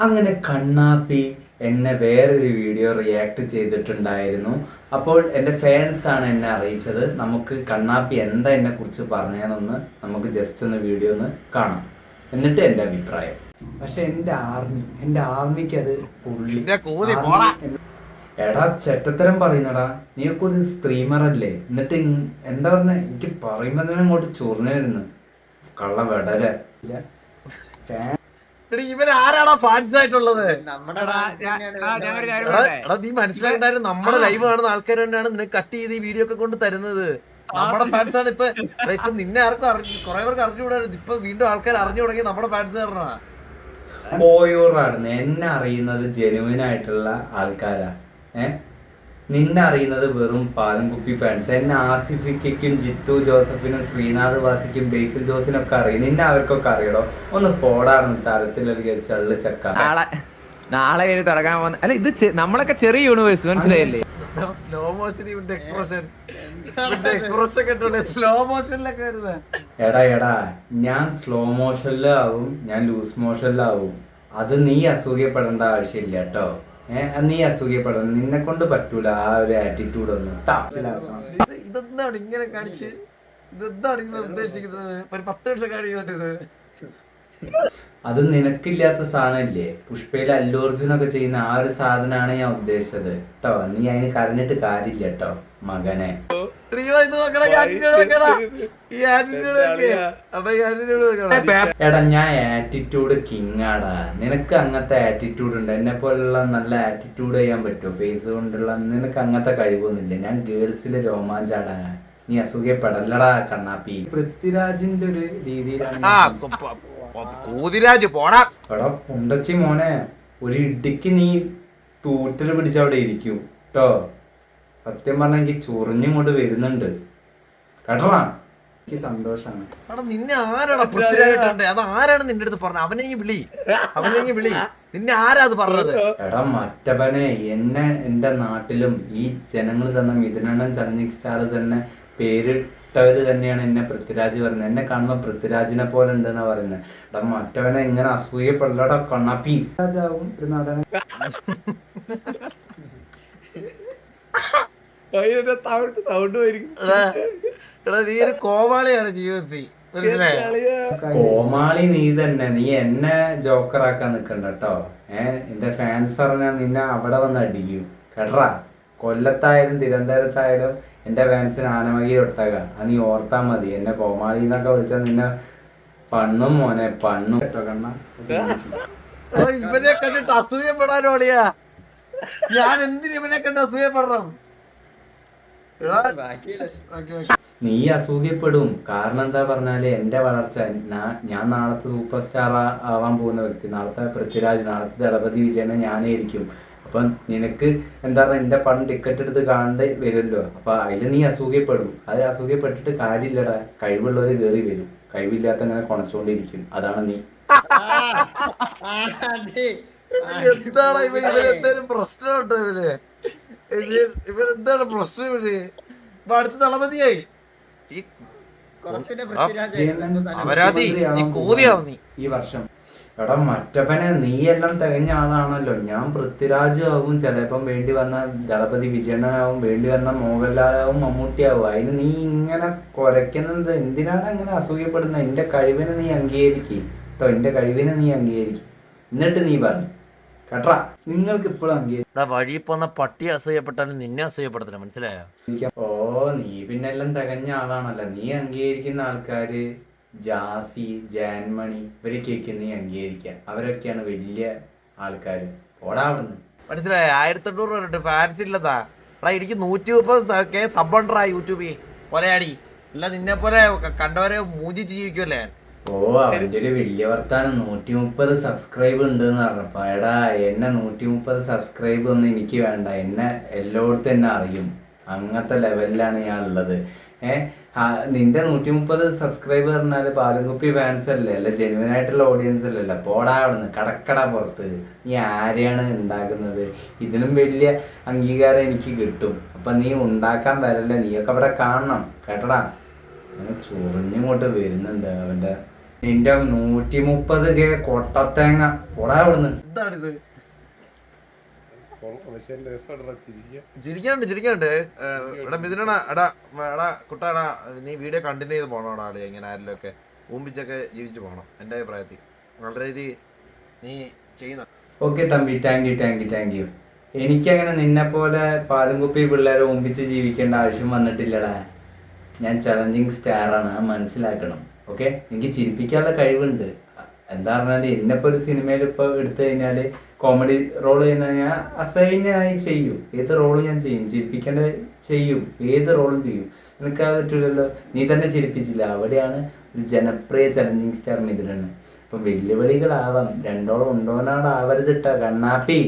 അങ്ങനെ കണ്ണാപ്പി എന്നെ വേറൊരു വീഡിയോ റിയാക്ട് ചെയ്തിട്ടുണ്ടായിരുന്നു. അപ്പോൾ എൻ്റെ ഫാൻസ് ആണ് എന്നെ അറിയിച്ചത്. നമുക്ക് കണ്ണാപ്പി എന്താ എന്നെ കുറിച്ച് പറഞ്ഞതെന്നൊന്ന് നമുക്ക് ജസ്റ്റ് ഒന്ന് വീഡിയോ ഒന്ന് കാണാം, എന്നിട്ട് എൻ്റെ അഭിപ്രായം. പക്ഷെ എൻ്റെ ആർമിക്ക് അത് പുള്ളി എടാ ചെറ്റത്തരം പറയുന്നടാ, നീയൊക്കെ ഒരു സ്ട്രീമർ അല്ലേ? എന്നിട്ട് എന്താ പറഞ്ഞ, എനിക്ക് പറയുമ്പോ തന്നെ അങ്ങോട്ട് ചൊറിഞ്ഞു വരുന്നു കള്ള വെടല. ഇവരാരാടാ ഫാൻസ് ആയിട്ടുള്ളത്? നീ മനസ്സിലായിട്ടായിരുന്നു നമ്മുടെ ലൈവ് കാണുന്ന ആൾക്കാർ തന്നെയാണ് നിനക്ക് കട്ട് ചെയ്ത് ഈ വീഡിയോ ഒക്കെ കൊണ്ട് തരുന്നത്. നമ്മുടെ ഫാൻസ് ആണ്. ഇപ്പൊ നിന്നെ ആർക്കും കുറെ പേർക്ക് അറിഞ്ഞുകൂടായിരുന്നു. ഇപ്പൊ വീണ്ടും ആൾക്കാർ അറിഞ്ഞു തുടങ്ങി നമ്മുടെ ഫാൻസ് കാരണ. ഓയോറാണ് എന്നെ അറിയുന്നത് ജെനുവിൻ ആയിട്ടുള്ള ആൾക്കാരാ. നിന്നെ അറിയുന്നത് വെറും പാലും കുപ്പി ഫാൻസ്. എന്നെ ആസിഫിക്കും ജിത്തു ജോസഫിനും ശ്രീനാഥ് വാസിക്കും ബേസിൽ ജോസിനൊക്കെ അറിയും. നിന്നെ അവർക്കൊക്കെ അറിയടോ. ഒന്ന് പോടാറുന്നു തരത്തിലൊരു ചള്ളു ചക്ക. നാളെ തുടങ്ങാൻ പോകുന്ന അല്ല, ഇത് നമ്മളൊക്കെ ചെറിയ യൂണിവേഴ്സ്, മനസ്സിലായില്ലേ? സ്ലോ മോഷൻ സ്ലോ മോഷനിലൊക്കെ വരുന്നത്. എടാ ഞാൻ സ്ലോ മോഷനിലാവും, ഞാൻ ലൂസ് മോഷനിലാവും. അത് നീ അസൂയപ്പെടേണ്ട ആവശ്യമില്ല കേട്ടോ. നീ അസൂയപ്പെടണം, നിന്നെ കൊണ്ട് പറ്റൂല ആ ഒരു ആറ്റിറ്റ്യൂഡ് ഒന്നും. ഇതെന്താണ് ഇങ്ങനെ കാണിച്ച്? ഇതെന്താണ് ഇങ്ങനെ ഉദ്ദേശിക്കുന്നത്? ഒരു 10 വർഷം കഴിയുന്നത്. അത് നിനക്കില്ലാത്ത സാധനല്ലേ? പുഷ്പയിൽ അല്ലു അർജുനൊക്കെ ചെയ്യുന്ന ആ ഒരു സാധനമാണ് ഞാൻ ഉദ്ദേശിച്ചത് കേട്ടോ. നീ അതിന് കരഞ്ഞിട്ട് കാര്യമില്ല കേട്ടോ മകനെ. എടാ ഞാൻ ആറ്റിറ്റ്യൂഡ് കിങ് ആടാ. നിനക്ക് അങ്ങനത്തെ ആറ്റിറ്റ്യൂഡ് ഉണ്ട്. എന്നെ പോലുള്ള നല്ല ആറ്റിറ്റ്യൂഡ് ചെയ്യാൻ പറ്റുമോ? ഫേസ് കൊണ്ടുള്ള നിനക്ക് അങ്ങനത്തെ കഴിവൊന്നുമില്ല. ഞാൻ ഗേൾസിലെ രോമാഞ്ചാടാ. നീ അസുഖപ്പെടല്ലടാ കണ്ണാപ്പി. പൃഥ്വിരാജിന്റെ ഒരു രീതിയിലാണ്. എടാ പുണ്ടച്ചി മോനെ, ഒരു ഇടിക്ക് നീ തൂറ്റല് പിടിച്ചവിടെ ഇരിക്കും കേട്ടോ. സത്യം പറഞ്ഞ എനിക്ക് ചൊറിഞ്ഞും കൊണ്ട് വരുന്നുണ്ട് കേട്ടോ. എനിക്ക് സന്തോഷാണ്. നിന്നെ ആരാടാ പൃഥ്വിരാജ്? അത് ആരാണ് നിന്റെ അടുത്ത് പറഞ്ഞത്? അവനെങ്കിൽ വിളി. നിന്നെ ആരാ അത് പറഞ്ഞത്? എടാ മറ്റവനെ, എന്നെ എന്റെ നാട്ടിലും ഈ ജനങ്ങൾ തന്നെ മിഥുനണ്ണൻ ചലഞ്ചിങ് സ്റ്റാർ തന്നെ പേരിട്ടവര് തന്നെയാണ് എന്നെ പൃഥ്വിരാജ് പറയുന്നത്. എന്നെ കാണുമ്പോ പൃഥ്വിരാജിനെ പോലെ ഉണ്ട് എന്നാ പറയുന്നത്. എടാ മറ്റവനെ ഇങ്ങനെ അസൂയപ്പെടലടാ കണ്ണാപ്പി. രാജാവും ഒരു നടനെ കോമാളിയാണ് ജീവിതത്തിൽ. കോമാളി നീ തന്നെ. നീ എന്നെ ജോക്കറാക്കാൻ നിക്കണ്ട കേട്ടോ. എന്റെ ഫാൻസ് പറഞ്ഞാൽ നിന്നെ അവിടെ വന്ന് അടിക്കും കേട്ടറാ. കൊല്ലത്തായാലും തിരുവനന്തപുരത്തായാലും എന്റെ ഫാൻസിന് ആനമകി ഒട്ടക. അത് നീ ഓർത്താ മതി. എന്നെ കോമാളി എന്നൊക്കെ വിളിച്ചാൽ നിന്നെ പണ്ണും മോനെ, പണ്ണും കേട്ടോ കണ്ണ. ഇവനെ കണ്ടിട്ട് അസൂയപ്പെടാനോളിയാ. ഞാൻ എന്തിനു ഇവനെ കണ്ട് അസൂയപ്പെടണം? നീ അസൂയപ്പെടും. കാരണം എന്താ പറഞ്ഞാല് എന്റെ വളർച്ച, ഞാൻ നാളത്തെ സൂപ്പർ സ്റ്റാർ ആവാൻ പോകുന്ന വ്യക്തി, നാളത്തെ പൃഥ്വിരാജ്, നാളത്തെ ദളപതി വിജയനെ ഞാനായിരിക്കും. അപ്പൊ നിനക്ക് എന്താ പറഞ്ഞ എന്റെ പണ്ട് ടിക്കറ്റ് എടുത്ത് കാണേണ്ടി വരുമല്ലോ. അപ്പൊ അതിൽ നീ അസൂയപ്പെടും. അത് അസൂയപ്പെട്ടിട്ട് കാര്യമില്ലടാ. കഴിവുള്ളവര് കയറി വരും, കഴിവില്ലാത്ത അങ്ങനെ കൊണച്ചോണ്ടിരിക്കും. അതാണ് നീ. എന്താണ് ഇവരെന്തേലും പ്രശ്നമുണ്ടോ? ഇവരെന്താണ് പ്രശ്നം? ഇപ്പൊ അടുത്ത ദളപതിയായി ഈ വർഷം. എടാ മറ്റവനെ, നീ എല്ലാം തികഞ്ഞ ആളാണല്ലോ. ഞാൻ പൃഥ്വിരാജ് ആവും, ചിലപ്പം വേണ്ടി വന്ന ദളപതി വിജയണ്ണനാവും, വേണ്ടി വന്ന മോഹൻലാലാവും, മമ്മൂട്ടിയാവും. അതിന് നീ ഇങ്ങനെ കുരയ്ക്കുന്നത് എന്തിനാണ് അങ്ങനെ അസൂയപ്പെടുന്നത്? എന്റെ കഴിവിനെ നീ അംഗീകരിക്കും കേട്ടോ. എന്റെ കഴിവിനെ നീ അംഗീകരിക്കും, എന്നിട്ട് നീ പറഞ്ഞു കേട്ടാ. നിങ്ങൾക്ക് ഇപ്പോഴും വഴി പോന്ന പട്ടി അസൂയപ്പെട്ടാലും നിന്നെ അസൂയപ്പെടുത്തണം, മനസ്സിലായോ? ഓ നീ പിന്നെ എല്ലാം തികഞ്ഞ ആളാണല്ലോ. നീ അംഗീകരിക്കുന്ന ആൾക്കാര് ജാസി, ജാൻമണി, ഇവരൊക്കെയൊക്കെ നീ അംഗീകരിക്കുക. അവരൊക്കെയാണ് വലിയ ആൾക്കാര്. ഓടാ അവിടുന്ന്. മനസ്സിലായോ? 1800 രൂപ ഫാൻസ് ഇല്ലതാ. എടാ എനിക്ക് 130K സബ്ബണ്ടാ യൂട്യൂബിൽ ഒരയാടി. അല്ല നിന്നെ പോലെ കണ്ടവരെ മൂഞ്ചി ജീവിക്കുമല്ലേ. ഓ അവന്റെ ഒരു വലിയ വർത്താനം. 130 സബ്സ്ക്രൈബ് ഉണ്ട് എന്ന് പറഞ്ഞപ്പോ, എടാ എന്നെ 130 സബ്സ്ക്രൈബ് ഒന്നും എനിക്ക് വേണ്ട. എന്നെ എല്ലായിടത്തും എന്നെ അറിയും. അങ്ങനത്തെ ലെവലിലാണ് ഞാൻ ഉള്ളത്. നിന്റെ 130 സബ്സ്ക്രൈബ് പറഞ്ഞാല് പാലുംകുപ്പി ഫാൻസ് അല്ലേ? അല്ല ജെനുവിൻ ആയിട്ടുള്ള ഓഡിയൻസ് അല്ലല്ലോ. പോടാ അവിടുന്ന്, കടക്കട പുറത്ത്. നീ ആരെയാണ് ഉണ്ടാക്കുന്നത്? ഇതിനും വലിയ അംഗീകാരം എനിക്ക് കിട്ടും. അപ്പൊ നീ ഉണ്ടാക്കാൻ വരല്ലേ. നീയൊക്കെ അവിടെ കാണണം കേട്ടടാ. അങ്ങനെ ചൊറിഞ്ഞിങ്ങോട്ട് വരുന്നുണ്ട് അവന്റെ നിന്റെ 130K കൊട്ടത്തേങ്ങ പോടാ ഇവിടുന്ന്. എന്താണിത്? ചിരിക്കാനുണ്ട്. എടാ മിഥുനടാ, എടാ കുട്ടാടാ, നീ വീഡിയോ കണ്ടിന്യൂ ചെയ്ത് പോണോടാ ആള്. ഇങ്ങനെ ആരെങ്കിലും ഒക്കെ ഊമ്പിച്ചൊക്കെ ജീവിച്ചു പോകണം എൻ്റെ അഭിപ്രായത്തിൽ. വളരെ രീതി നീ ചെയ്യുന്ന. Okay Thampi, thank you. എനിക്കങ്ങനെ നിന്നെ പോലെ പാലും കുപ്പി പിള്ളേരെ ഒമ്പിച്ച് ജീവിക്കേണ്ട ആവശ്യം വന്നിട്ടില്ലടാ. ഞാൻ ചലഞ്ചിങ് സ്റ്റാറാണ്, മനസ്സിലാക്കണം. ഓക്കെ, എനിക്ക് ചിരിപ്പിക്കാനുള്ള കഴിവുണ്ട്. എന്താ പറഞ്ഞാൽ എന്നെപ്പോൾ ഒരു സിനിമയിൽ ഇപ്പോൾ എടുത്തു കഴിഞ്ഞാൽ കോമഡി റോൾ ചെയ്യുന്ന ഞാൻ അസൈനായി ചെയ്യും. ഏത് റോളും ഞാൻ ചെയ്യും, ചിരിപ്പിക്കേണ്ട ചെയ്യും, ഏത് റോളും ചെയ്യും. നിനക്ക് അത് പറ്റില്ലല്ലോ, നീ തന്നെ ചിരിപ്പിച്ചില്ല. അവിടെയാണ് ഒരു ജനപ്രിയ ചലഞ്ചിങ് സ്റ്റാർ മിഥുനാണ്. അപ്പം വെല്ലുവിളികളാവാം, രണ്ടോളം ഉണ്ടോനാടാവരുതിട്ട കണ്ണാപ്പി.